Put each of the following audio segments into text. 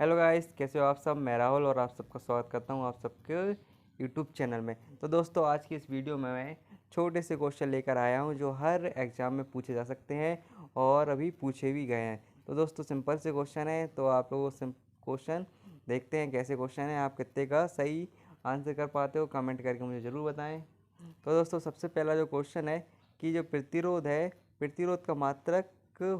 Hello guys, कैसे हो आप सब। मैं राहुल और आप सबका स्वागत करता हूं आप सबके यूट्यूब चैनल में। तो दोस्तों, आज की इस वीडियो में मैं छोटे से क्वेश्चन लेकर आया हूं जो हर एग्ज़ाम में पूछे जा सकते हैं और अभी पूछे भी गए हैं। तो दोस्तों, सिंपल से क्वेश्चन है, तो आप लोग क्वेश्चन देखते हैं कैसे क्वेश्चन है, आप कितने का सही आंसर कर पाते हो कमेंट करके मुझे ज़रूर बताएँ। तो दोस्तों, सबसे पहला जो क्वेश्चन है कि जो प्रतिरोध है, प्रतिरोध का मात्रक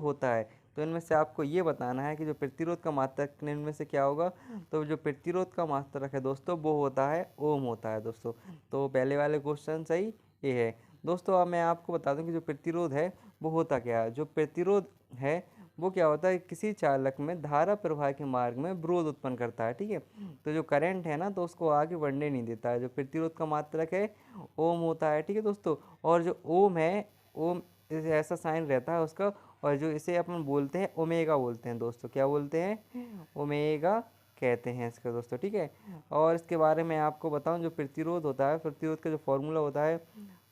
होता है। तो इनमें से आपको ये बताना है कि जो प्रतिरोध का मात्रक इनमें से क्या होगा। तो जो प्रतिरोध का मात्रक है दोस्तों, वो होता है ओम होता है दोस्तों। तो पहले वाले क्वेश्चन सही ये है दोस्तों। अब मैं आपको बता दूं कि जो प्रतिरोध है वो होता क्या है। जो प्रतिरोध है वो क्या होता है, किसी चालक में धारा प्रवाह के मार्ग में विरोध उत्पन्न करता है। ठीक है, तो जो करंट है ना, तो उसको आगे बढ़ने नहीं देता है। जो प्रतिरोध का मात्रक है ओम होता है। ठीक है दोस्तों, और जो ओम है, ओम ऐसा साइन रहता है उसका, और जो इसे अपन बोलते हैं ओमेगा बोलते हैं दोस्तों। क्या बोलते हैं? ओमेगा कहते हैं इसका दोस्तों। ठीक है, और इसके बारे में आपको बताऊं, जो प्रतिरोध होता है, प्रतिरोध का जो फॉर्मूला होता है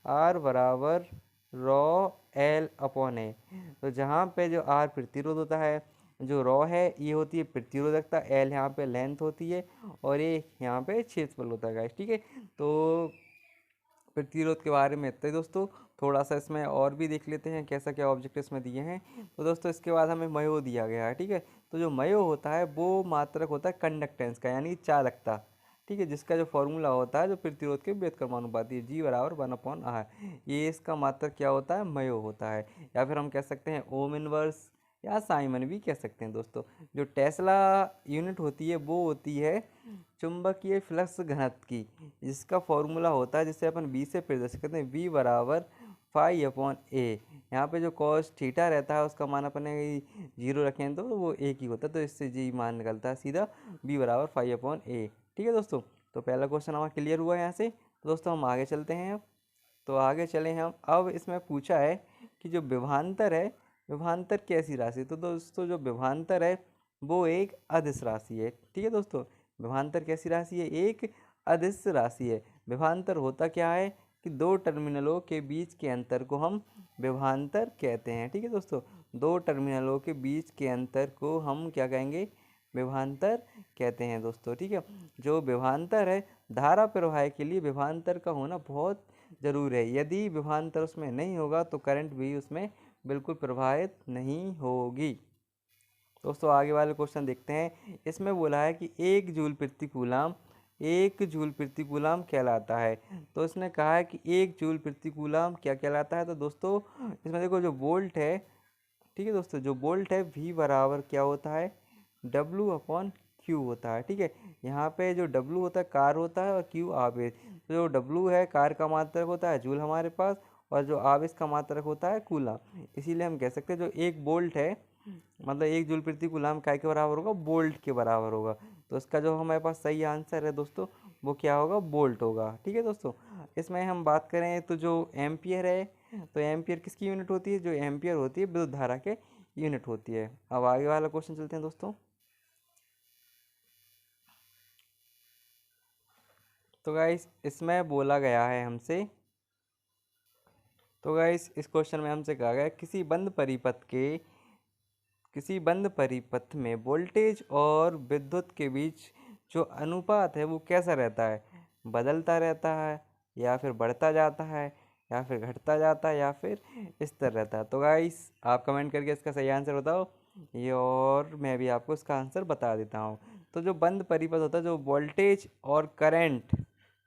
आर बराबर रॉ एल अपॉन ए। तो जहाँ पे जो आर प्रतिरोध होता है, जो रॉ है ये होती है प्रतिरोधकता, एल यहाँ पे लेंथ होती है, और ये यहाँ पे क्षेत्रफल होता है गाइस। ठीक है, तो प्रतिरोध के बारे में इतना ही दोस्तों। थोड़ा सा इसमें और भी देख लेते हैं कैसा क्या ऑब्जेक्ट इसमें दिए हैं। तो दोस्तों, इसके बाद हमें मयो दिया गया है। ठीक है, तो जो मयो होता है वो मात्रक होता है कंडक्टेंस का, यानी चालकता। ठीक है, जिसका जो फॉर्मूला होता है जो प्रतिरोध के व्युत्क्रमानुपाती है, जी बराबर 1/r। ये इसका मात्रक क्या होता है, मयो होता है, या फिर हम कह सकते हैं ओम इनवर्स, या साइमन भी कह सकते हैं दोस्तों। जो टेस्ला यूनिट होती है वो होती है चुंबकीय फ्लक्स घनत्व की, जिसका फॉर्मूला होता है, जिसे अपन बी से प्रदर्शित करते हैं, बी बराबर फाई अपॉन ए। यहाँ पे जो कॉस थीटा रहता है उसका मान अपने जीरो रखें तो वो एक ही होता है, तो इससे जी मान निकलता है सीधा बी बराबर फाई अपॉन ए। ठीक है दोस्तों, तो पहला क्वेश्चन हमारा क्लियर हुआ यहाँ से। तो दोस्तों, हम आगे चलते हैं अब। तो आगे चले हम। अब इसमें पूछा है कि जो विभवांतर है, विभवांतर कैसी राशि। तो दोस्तों, जो विभवांतर है वो एक अदिश राशि है। ठीक है दोस्तों, विभवांतर कैसी राशि है, एक अदिश राशि है। विभवांतर होता क्या है कि दो टर्मिनलों के बीच के अंतर को हम विभवांतर कहते हैं। ठीक है दोस्तों, दो टर्मिनलों के बीच के अंतर को हम क्या कहेंगे, विभवांतर कहते हैं दोस्तों। ठीक है, जो विभवांतर है, धारा प्रवाह के लिए विभवांतर का होना बहुत ज़रूर है। यदि विभवांतर उसमें नहीं होगा तो करंट भी उसमें बिल्कुल प्रवाहित नहीं होगी। दोस्तों, आगे वाले क्वेश्चन देखते हैं। इसमें बोला है कि एक जूल प्रति कूलाम कहलाता है। तो इसने कहा है कि एक जूल प्रति कूलाम क्या कहलाता है। तो दोस्तों, इसमें देखो जो वोल्ट है, ठीक है दोस्तों, जो वोल्ट है V बराबर क्या होता है, W अपॉन Q होता है। ठीक है, यहाँ पे जो W होता है कार होता है और Q आवेश। तो जो W है कार का मात्रक होता है जूल हमारे पास, और जो आवेश का मात्रक होता है कूलम। इसीलिए हम कह सकते हैं जो एक वोल्ट है, मतलब एक जूल प्रति कूलम काय के बराबर होगा, वोल्ट के बराबर होगा। तो इसका जो हमारे पास सही आंसर है दोस्तों, वो क्या होगा, वोल्ट होगा। ठीक है दोस्तों, इसमें हम बात करें तो जो एम्पियर है, तो एम्पियर किसकी यूनिट होती है, जो एम्पियर होती है विद्युत धारा के यूनिट होती है। अब आगे वाला क्वेश्चन चलते हैं दोस्तों। तो गाइस, इसमें बोला गया है हमसे, तो गाइस इस क्वेश्चन में हमसे कहा गया है, किसी बंद परिपथ में वोल्टेज और विद्युत के बीच जो अनुपात है वो कैसा रहता है, बदलता रहता है, या फिर बढ़ता जाता है, या फिर घटता जाता है, या फिर स्थिर रहता है। तो गाइस, आप कमेंट करके इसका सही आंसर बताओ, ये और मैं भी आपको इसका आंसर बता देता हूँ। तो जो बंद परिपथ होता है, जो वोल्टेज और करंट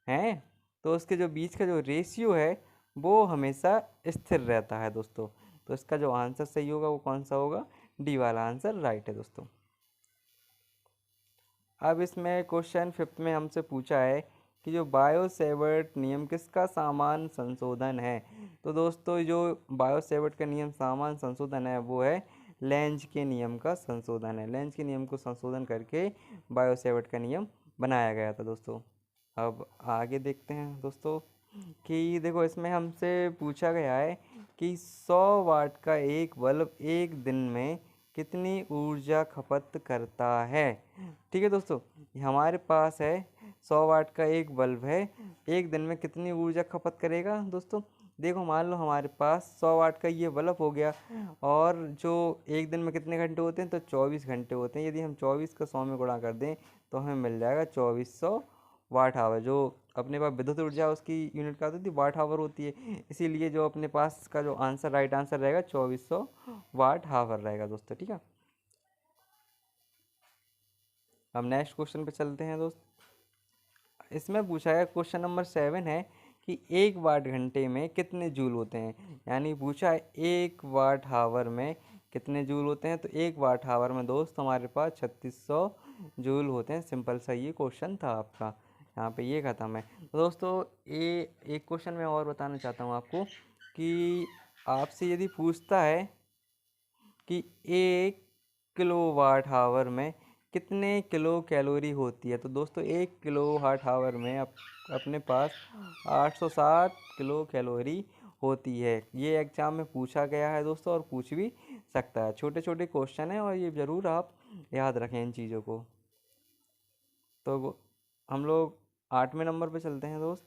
हैं, तो उसके जो बीच का जो रेशियो है वो हमेशा स्थिर रहता है दोस्तों। तो इसका जो आंसर सही होगा वो कौन सा होगा, डी वाला आंसर राइट है दोस्तों। अब इसमें क्वेश्चन फिफ्थ में हमसे पूछा है कि जो बायो सेवर्ट नियम किसका सामान्य संशोधन है। तो दोस्तों, जो बायो सेवर्ट का नियम सामान्य संशोधन है वो है लेंज के नियम का संशोधन है। लेंज के नियम को संशोधन करके बायो सेवर्ट का नियम बनाया गया था दोस्तों। अब आगे देखते हैं दोस्तों कि देखो, इसमें हमसे पूछा गया है कि 100 वाट का एक बल्ब एक दिन में कितनी ऊर्जा खपत करता है। ठीक है दोस्तों, ये हमारे पास है 100 वाट का एक बल्ब है, एक दिन में कितनी ऊर्जा खपत करेगा दोस्तों। देखो मान लो हमारे पास 100 वाट का ये बल्ब हो गया, और जो एक दिन में कितने घंटे होते हैं, तो 24 घंटे होते हैं। यदि हम 24 का 100 में गुणा कर दें तो हमें मिल जाएगा 2400 वाट आवर। जो अपने पास विद्युत ऊर्जा उसकी यूनिट क्या होती है, वाट आवर होती है। इसीलिए जो अपने पास का जो आंसर, राइट आंसर रहेगा 2400 वाट आवर रहेगा दोस्तों। ठीक है, अब नेक्स्ट क्वेश्चन पे चलते हैं दोस्त। इसमें पूछा है, क्वेश्चन नंबर 7 है कि 1 वाट घंटे में कितने जूल होते हैं। यानी पूछा है 1 वाट आवर में कितने जूल होते हैं। तो 1 वाट आवर में दोस्त हमारे पास 3600 जूल होते हैं। सिंपल सा ये क्वेश्चन था आपका, यहाँ पे ये ख़त्म है। तो दोस्तों ये एक क्वेश्चन मैं और बताना चाहता हूँ आपको कि आपसे यदि पूछता है कि 1 किलो वाट आवर में कितने किलो कैलोरी होती है, तो दोस्तों 1 किलो वाट आवर में अपने पास 860 किलो कैलोरी होती है। ये एग्जाम में पूछा गया है दोस्तों, और पूछ भी सकता है। छोटे छोटे क्वेश्चन है, और ये ज़रूर आप याद रखें इन चीज़ों को। तो हम लोग 8वें नंबर पे चलते हैं दोस्त।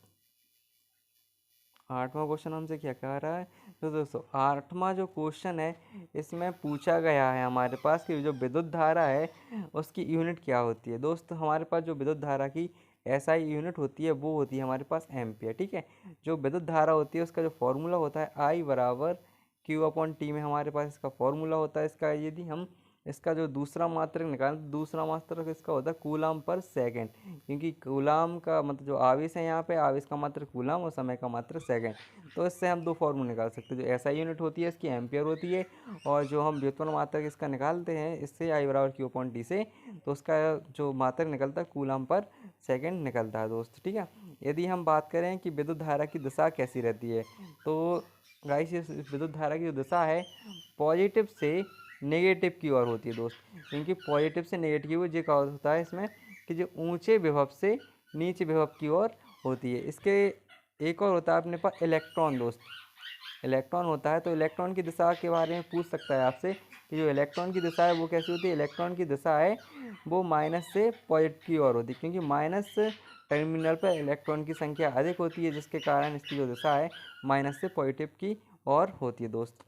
8वां क्वेश्चन हमसे क्या कह रहा है, तो दोस्तों 8वां जो क्वेश्चन है इसमें पूछा गया है हमारे पास कि जो विद्युत धारा है उसकी यूनिट क्या होती है। दोस्त हमारे पास जो विद्युत धारा की एसआई यूनिट होती है वो होती है हमारे पास एम्पियर। ठीक है, जो विद्युत धारा होती है उसका जो फॉर्मूला होता है आई बराबर Q/T में हमारे पास इसका फॉर्मूला होता है। इसका यदि हम इसका जो दूसरा मात्रक निकालें तो दूसरा मात्रक इसका होता है कूलाम पर सेकंड, क्योंकि कूलाम का मतलब जो आवेश है, यहाँ पे आवेश का मात्रक कूलाम और समय का मात्रक सेकंड। तो इससे हम दो फॉर्मूले निकाल सकते हैं। जो एसआई यूनिट होती है इसकी एम्पियर होती है, और जो हम व्युत्पन्न मात्रक इसका निकालते हैं इससे आई बराबर Q/T से, तो उसका जो मात्रक निकलता है कूलाम पर सेकेंड निकलता है दोस्त। ठीक है, यदि हम बात करें कि विद्युत धारा की दिशा कैसी रहती है, तो गाइस इस विद्युत धारा की जो दिशा है पॉजिटिव से नेगेटिव की ओर होती है दोस्त। क्योंकि पॉजिटिव से नेगेटिव की ओर ये क्या होता है इसमें कि जो ऊंचे विभव से नीचे विभव की ओर होती है। इसके एक और होता है अपने पास इलेक्ट्रॉन दोस्त। इलेक्ट्रॉन होता है, तो इलेक्ट्रॉन की दिशा के बारे में पूछ सकता है आपसे कि जो इलेक्ट्रॉन की दिशा है वो कैसी होती है। इलेक्ट्रॉन की दिशा है वो माइनस से पॉजिटिव की ओर होती है, क्योंकि माइनस टर्मिनल पर इलेक्ट्रॉन की संख्या अधिक होती है, जिसके कारण इसकी जो दिशा है माइनस से पॉजिटिव की ओर होती है दोस्त।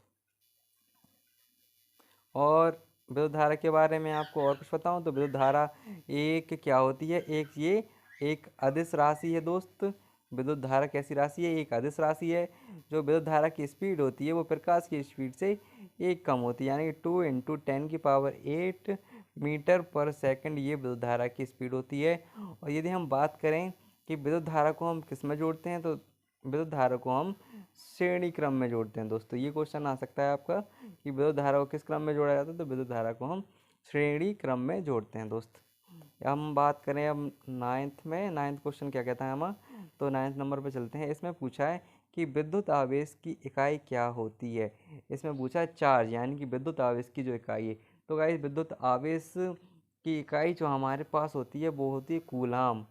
और विद्युत धारा के बारे में आपको और कुछ बताऊं तो विद्युत धारा एक क्या होती है, एक अदिश राशि है दोस्त। विद्युत धारा कैसी राशि है, एक अदिश राशि है। जो विद्युत धारा की स्पीड होती है वो प्रकाश की स्पीड से एक कम होती है, यानी कि 2 × 10⁸ मीटर पर सेकंड ये विद्युत धारा की स्पीड होती है। और यदि हम बात करें कि विद्युत धारा को हम किस में जोड़ते हैं, तो विद्युत धारा को हम श्रेणी क्रम में जोड़ते हैं दोस्तों। ये क्वेश्चन आ सकता है आपका कि विद्युत धारा को किस क्रम में जोड़ा जाता है, तो विद्युत धारा को हम श्रेणी क्रम में जोड़ते हैं दोस्त। हम बात करें अब नाइन्थ क्वेश्चन क्या कहता है हम, तो 9 नंबर पे चलते हैं। इसमें पूछा है कि विद्युत आवेश की इकाई क्या होती है। इसमें पूछा है चार्ज, यानी कि विद्युत आवेश की जो इकाई है। तो गाइस विद्युत आवेश की इकाई जो हमारे पास होती है वो होती है कूलाम।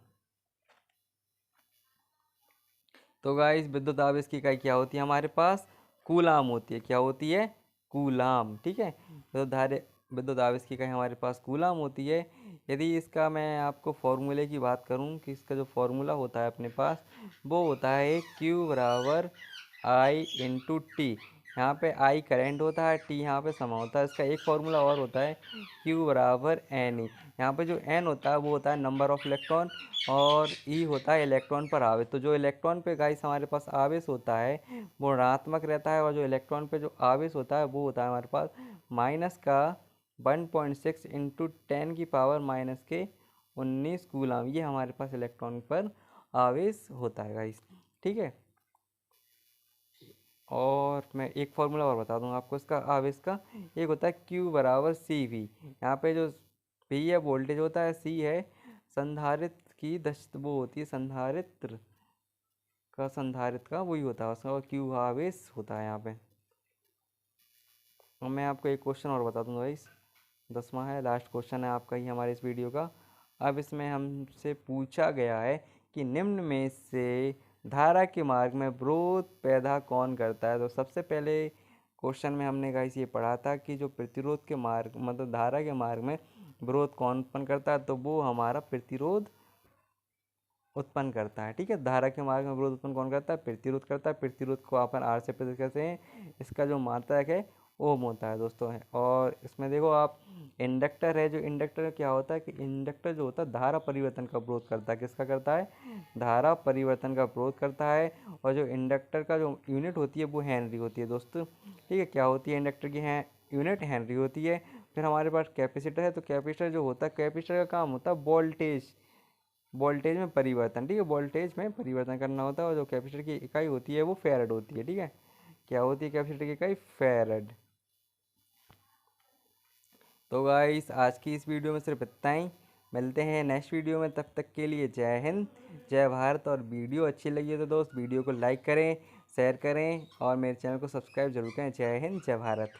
तो गाइस विद्युत आवेश की इकाई क्या होती है हमारे पास, कूलाम होती है। क्या होती है, कूलाम। ठीक है, विद्युत आवेश की इकाई हमारे पास कूलाम होती है। यदि इसका मैं आपको फॉर्मूले की बात करूं कि इसका जो फॉर्मूला होता है अपने पास वो होता है Q/I/T। यहाँ पे I करंट होता है, T यहाँ पे समय होता है। इसका एक फार्मूला और होता है Q/N। यहाँ पे जो N होता है वो होता है नंबर ऑफ इलेक्ट्रॉन, और E होता है इलेक्ट्रॉन पर आवेश। तो जो इलेक्ट्रॉन पे गाइस हमारे पास आवेश होता है वो ऋणात्मक रहता है, और जो इलेक्ट्रॉन पे जो आवेश होता है वो होता है हमारे पास माइनस का 1.6 × 10⁻⁻19 कूलाम। ये हमारे पास इलेक्ट्रॉन पर आवेश होता है गाइस। ठीक है, और मैं एक फार्मूला और बता दूंगा आपको इसका आवेश का। एक होता है Q/CV। यहाँ पे जो P है वोल्टेज होता है, C है संधारित्र की वो होती है संधारित्र का वही होता है उसका, और Q आवेश होता है यहाँ पे। और मैं आपको एक क्वेश्चन और बता दूंगा इस 10वां है, लास्ट क्वेश्चन है आपका ही हमारे इस वीडियो का। अब इसमें हमसे पूछा गया है कि निम्न में से धारा के मार्ग में विरोध पैदा कौन करता है। तो सबसे पहले क्वेश्चन में हमने गाइस ये पढ़ा था कि जो प्रतिरोध के मार्ग मतलब धारा के मार्ग में विरोध कौन उत्पन्न करता है, तो वो हमारा प्रतिरोध उत्पन्न करता है। ठीक है, धारा के मार्ग में विरोध उत्पन्न कौन करता है? प्रतिरोध करता है। प्रतिरोध को अपन आर से प्रतिरोध करते हैं। इसका जो मात्रक है ओम होता है दोस्तों है। और इसमें देखो आप, इंडक्टर है, जो इंडक्टर क्या होता है कि इंडक्टर जो होता है धारा परिवर्तन का विरोध करता है। किसका करता है? धारा परिवर्तन का विरोध करता है। और जो इंडक्टर का जो यूनिट होती है वो हेनरी होती है दोस्तों। ठीक है, क्या होती है इंडक्टर की? है यूनिट हेनरी होती है। फिर हमारे पास कैपेसिटर है, तो कैपेसिटर जो होता है, कैपेसिटर का काम होता है वोल्टेज में परिवर्तन। ठीक है, वोल्टेज में परिवर्तन करना होता है। और जो कैपेसिटर की इकाई होती है वो फैरड होती है। ठीक है, क्या होती है कैपेसिटर की इकाई? फैरड। तो गाइस आज की इस वीडियो में सिर्फ इतना ही। मिलते हैं नेक्स्ट वीडियो में, तब तक के लिए जय हिंद जय भारत। और वीडियो अच्छी लगी है तो दोस्त वीडियो को लाइक करें, शेयर करें और मेरे चैनल को सब्सक्राइब जरूर करें। जय हिंद जय भारत।